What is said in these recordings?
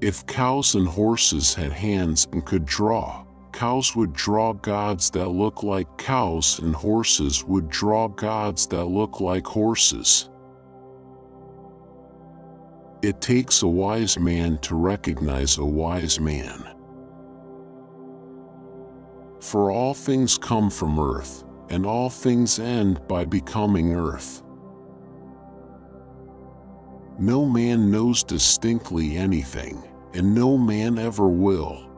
If cows and horses had hands and could draw, cows would draw gods that look like cows and horses would draw gods that look like horses. It takes a wise man to recognize a wise man. For all things come from earth, and all things end by becoming earth. No man knows distinctly anything, and no man ever will.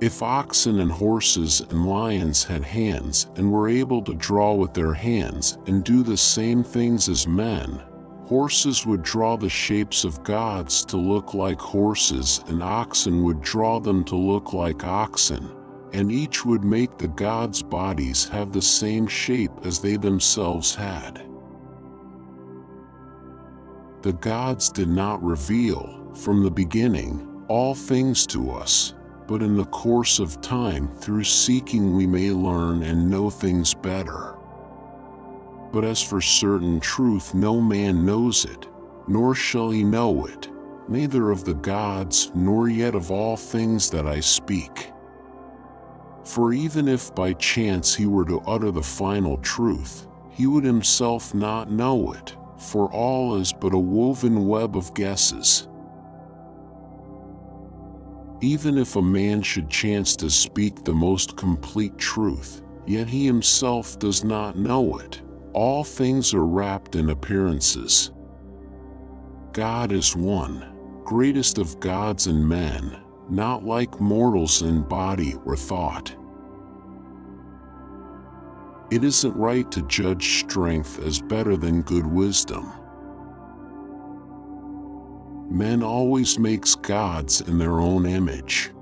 If oxen and horses and lions had hands and were able to draw with their hands and do the same things as men, horses would draw the shapes of gods to look like horses and oxen would draw them to look like oxen, and each would make the gods' bodies have the same shape as they themselves had. The gods did not reveal, from the beginning, all things to us, but in the course of time through seeking we may learn and know things better. But as for certain truth no man knows it, nor shall he know it, neither of the gods nor yet of all things that I speak. For even if by chance he were to utter the final truth, he would himself not know it, for all is but a woven web of guesses. Even if a man should chance to speak the most complete truth, yet he himself does not know it. All things are wrapped in appearances. God is one, greatest of gods and men, not like mortals in body or thought. It isn't right to judge strength as better than good wisdom. Men always makes gods in their own image.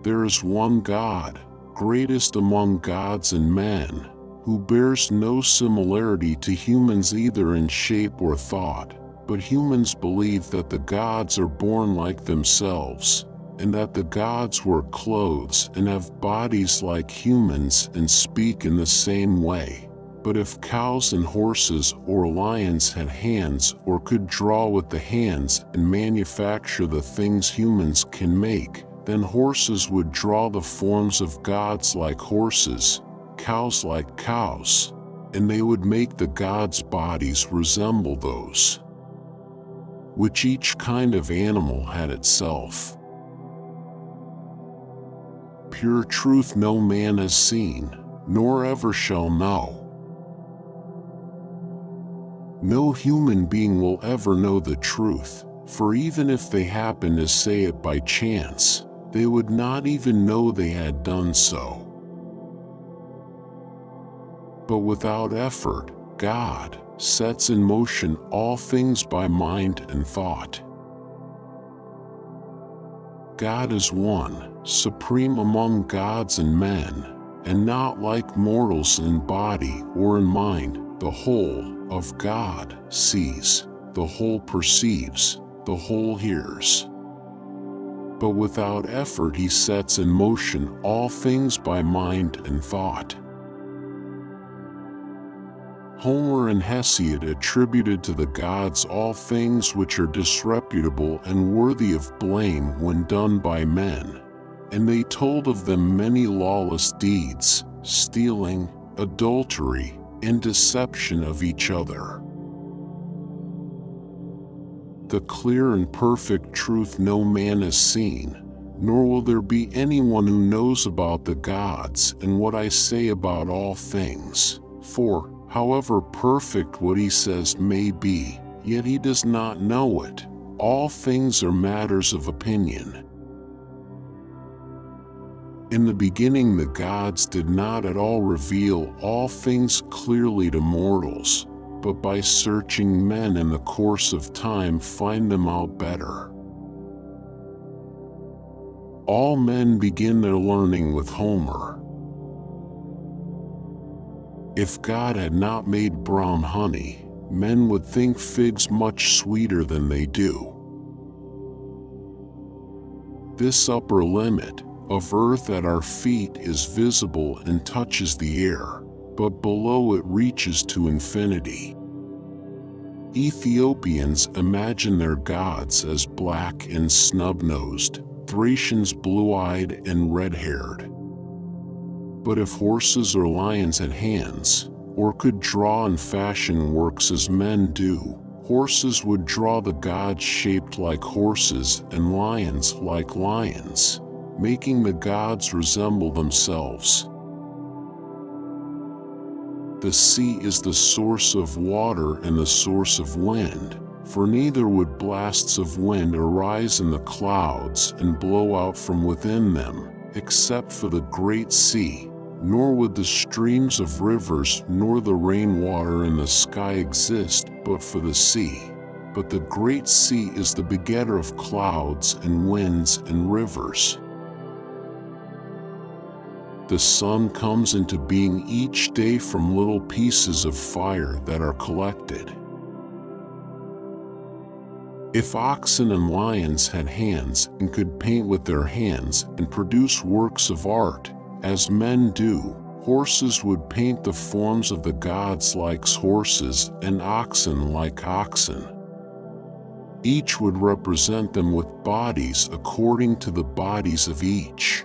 There is one God, greatest among gods and men, who bears no similarity to humans either in shape or thought, but humans believe that the gods are born like themselves, and that the gods wear clothes and have bodies like humans and speak in the same way. But if cows and horses or lions had hands or could draw with the hands and manufacture the things humans can make, then horses would draw the forms of gods like horses, cows like cows, and they would make the gods' bodies resemble those which each kind of animal had itself. Pure truth no man has seen, nor ever shall know. No human being will ever know the truth, for even if they happen to say it by chance, they would not even know they had done so. But without effort, God sets in motion all things by mind and thought. God is one, supreme among gods and men, and not like mortals in body or in mind. The whole of God sees, the whole perceives, the whole hears. But without effort he sets in motion all things by mind and thought. Homer and Hesiod attributed to the gods all things which are disreputable and worthy of blame when done by men, and they told of them many lawless deeds, stealing, adultery, and deception of each other. The clear and perfect truth no man has seen, nor will there be anyone who knows about the gods and what I say about all things. For, however perfect what he says may be, yet he does not know it. All things are matters of opinion. In the beginning the gods did not at all reveal all things clearly to mortals, but by searching men in the course of time find them out better. All men begin their learning with Homer. If God had not made brown honey, men would think figs much sweeter than they do. This upper limit of earth at our feet is visible and touches the air, but below it reaches to infinity. Ethiopians imagine their gods as black and snub-nosed, Thracians blue-eyed and red-haired. But if horses or lions had hands, or could draw and fashion works as men do, horses would draw the gods shaped like horses and lions like lions, making the gods resemble themselves. The sea is the source of water and the source of wind, for neither would blasts of wind arise in the clouds and blow out from within them, except for the great sea, nor would the streams of rivers nor the rainwater in the sky exist but for the sea. But the great sea is the begetter of clouds and winds and rivers. The sun comes into being each day from little pieces of fire that are collected. If oxen and lions had hands and could paint with their hands and produce works of art, as men do, horses would paint the forms of the gods like horses and oxen like oxen. Each would represent them with bodies according to the bodies of each.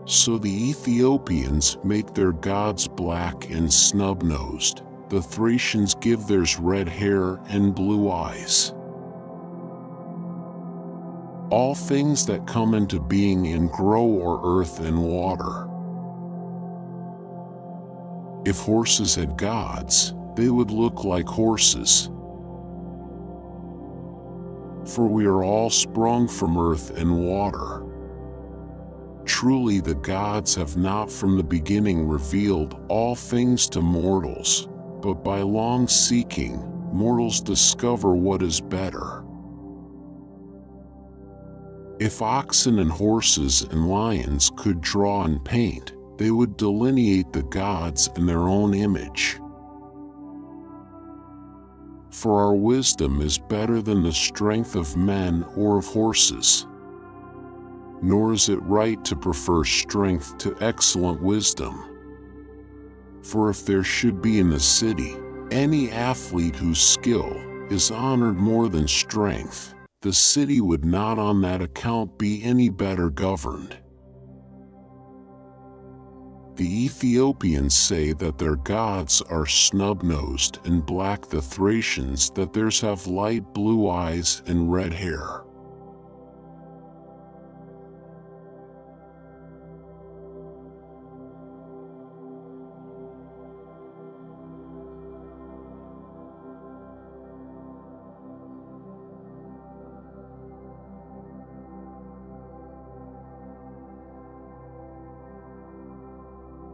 So the Ethiopians make their gods black and snub-nosed. The Thracians give theirs red hair and blue eyes. All things that come into being and grow are earth and water. If horses had gods, they would look like horses. For we are all sprung from earth and water. Truly the gods have not from the beginning revealed all things to mortals, but by long seeking, mortals discover what is better. If oxen and horses and lions could draw and paint, they would delineate the gods in their own image. For our wisdom is better than the strength of men or of horses. Nor is it right to prefer strength to excellent wisdom. For if there should be in the city any athlete whose skill is honored more than strength, the city would not on that account be any better governed. The Ethiopians say that their gods are snub-nosed and black, the Thracians that theirs have light blue eyes and red hair.